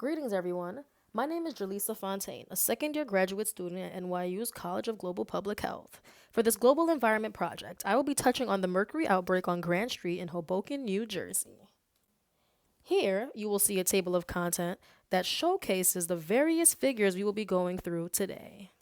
Greetings, everyone. My name is Jerlisa Fontaine, a second-year graduate student at NYU's College of Global Public Health. For this global environment project, I will be touching on the Mercury outbreak on Grand Street in Hoboken, New Jersey. Here, you will see a table of content that showcases the various figures we will be going through today.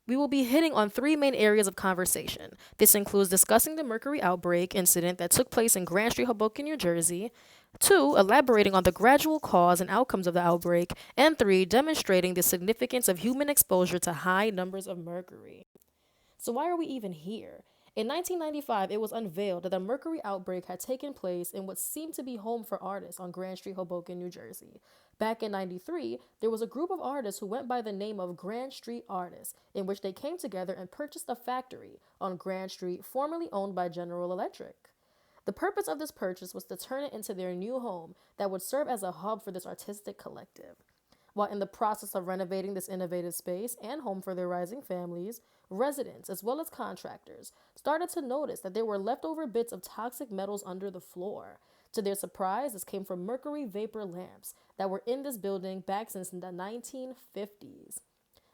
We will be hitting on three main areas of conversation. This includes discussing the Mercury outbreak incident that took place in Grand Street, Hoboken, New Jersey. Two, elaborating on the gradual cause and outcomes of the outbreak. And three, demonstrating the significance of human exposure to high numbers of mercury. So, why are we even here? In 1995, it was unveiled that the Mercury outbreak had taken place in what seemed to be home for artists on Grand Street, Hoboken, New Jersey. Back in 93, there was a group of artists who went by the name of Grand Street Artists, in which they came together and purchased a factory on Grand Street, formerly owned by General Electric. The purpose of this purchase was to turn it into their new home that would serve as a hub for this artistic collective. While in the process of renovating this innovative space and home for their rising families, residents, as well as contractors, started to notice that there were leftover bits of toxic metals under the floor. To their surprise, this came from mercury vapor lamps that were in this building back since the 1950s.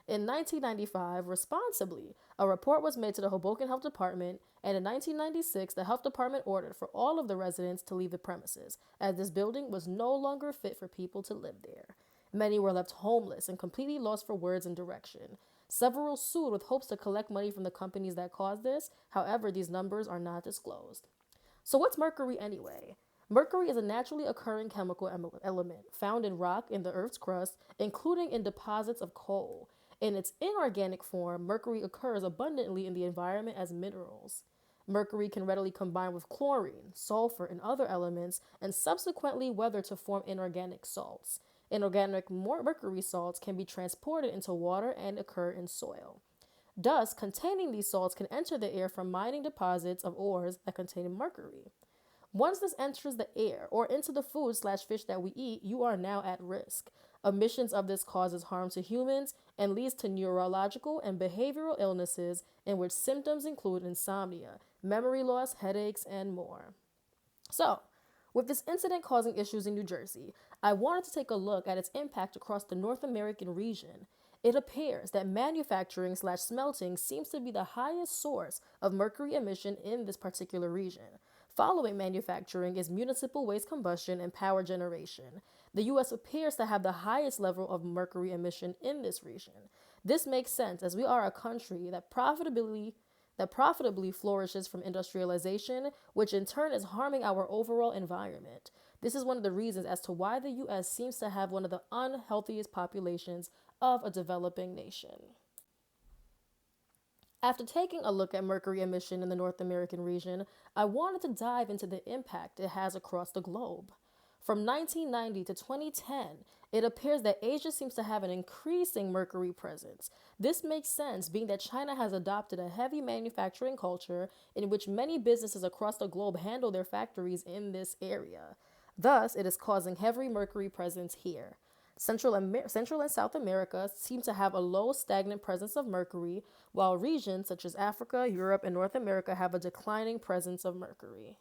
In 1995, responsibly, a report was made to the Hoboken Health Department, and in 1996, the Health Department ordered for all of the residents to leave the premises, as this building was no longer fit for people to live there. Many were left homeless and completely lost for words and direction. Several sued with hopes to collect money from the companies that caused this. However, these numbers are not disclosed. So what's mercury anyway? Mercury is a naturally occurring chemical element found in rock in the Earth's crust, including in deposits of coal. In its inorganic form, mercury occurs abundantly in the environment as minerals. Mercury can readily combine with chlorine, sulfur, and other elements, and subsequently weather to form inorganic salts. Inorganic mercury salts can be transported into water and occur in soil. Dust containing these salts can enter the air from mining deposits of ores that contain mercury. Once this enters the air or into the food/fish that we eat, you are now at risk. Emissions of this causes harm to humans and leads to neurological and behavioral illnesses in which symptoms include insomnia, memory loss, headaches, and more. So, with this incident causing issues in New Jersey, I wanted to take a look at its impact across the North American region. It appears that manufacturing/smelting seems to be the highest source of mercury emission in this particular region. Following manufacturing is municipal waste combustion and power generation. The U.S. appears to have the highest level of mercury emission in this region. This makes sense as we are a country that profitably flourishes from industrialization, which in turn is harming our overall environment. This is one of the reasons as to why the U.S. seems to have one of the unhealthiest populations of a developing nation. After taking a look at mercury emission in the North American region, I wanted to dive into the impact it has across the globe. From 1990 to 2010, it appears that Asia seems to have an increasing mercury presence. This makes sense, being that China has adopted a heavy manufacturing culture in which many businesses across the globe handle their factories in this area. Thus, it is causing heavy mercury presence here. Central and South America seem to have a low stagnant presence of mercury, while regions such as Africa, Europe, and North America have a declining presence of mercury.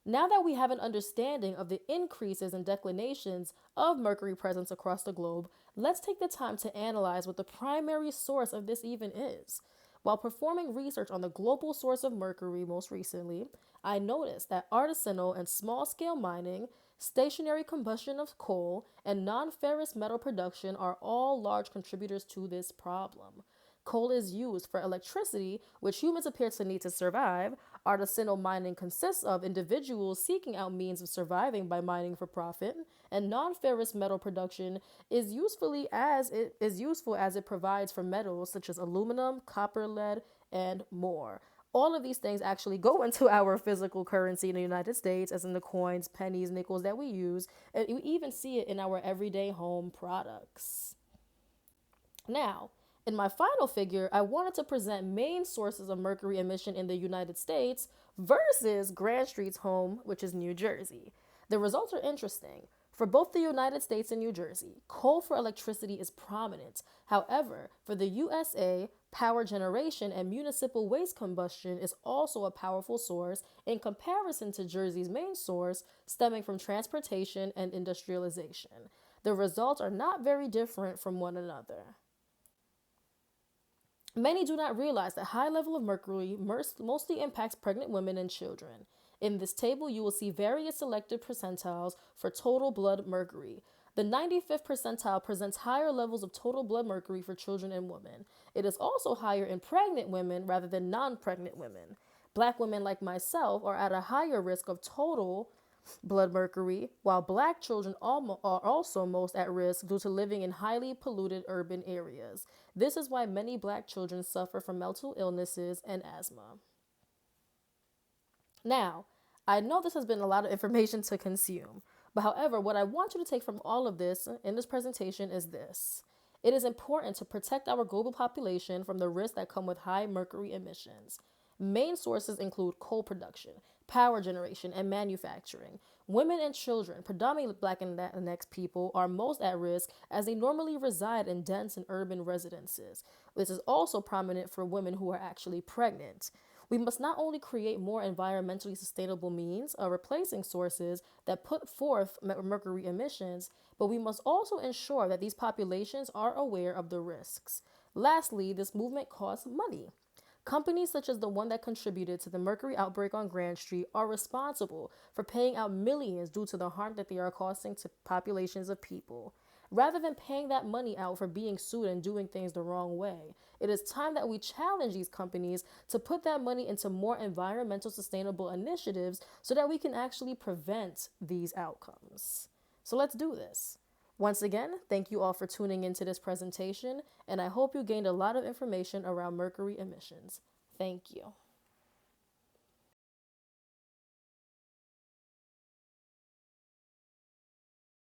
Now that we have an understanding of the increases and declinations of mercury presence across the globe, let's take the time to analyze what the primary source of this even is. While performing research on the global source of mercury most recently, I noticed that artisanal and small-scale mining, stationary combustion of coal, and non-ferrous metal production are all large contributors to this problem. Coal is used for electricity, which humans appear to need to survive. Artisanal mining consists of individuals seeking out means of surviving by mining for profit, and non-ferrous metal production is useful as it provides for metals such as aluminum, copper, lead, and more. All of these things actually go into our physical currency in the United States, as in the coins, pennies, nickels that we use, and you even see it in our everyday home products. Now, in my final figure, I wanted to present main sources of mercury emission in the United States versus Grand Street's home, which is New Jersey. The results are interesting. For both the United States and New Jersey, coal for electricity is prominent. However, for the USA, Power generation and municipal waste combustion is also a powerful source in comparison to Jersey's main source, stemming from transportation and industrialization. The results are not very different from one another. Many do not realize that high level of mercury mostly impacts pregnant women and children. In this table, you will see various selected percentiles for total blood mercury. The 95th percentile presents higher levels of total blood mercury for children and women. It is also higher in pregnant women rather than non pregnant women. Black women like myself are at a higher risk of total blood mercury, while black children are also most at risk due to living in highly polluted urban areas. This is why many black children suffer from mental illnesses and asthma. Now, I know this has been a lot of information to consume, but however, what I want you to take from all of this in this presentation is this. It is important to protect our global population from the risks that come with high mercury emissions. Main sources include coal production, power generation, and manufacturing. Women and children, predominantly Black and Latinx people, are most at risk as they normally reside in dense and urban residences. This is also prominent for women who are actually pregnant. We must not only create more environmentally sustainable means of replacing sources that put forth mercury emissions, but we must also ensure that these populations are aware of the risks. Lastly, this movement costs money. Companies such as the one that contributed to the mercury outbreak on Grand Street are responsible for paying out millions due to the harm that they are causing to populations of people. Rather than paying that money out for being sued and doing things the wrong way, it is time that we challenge these companies to put that money into more environmental sustainable initiatives so that we can actually prevent these outcomes. So let's do this. Once again, thank you all for tuning into this presentation, and I hope you gained a lot of information around mercury emissions. Thank you.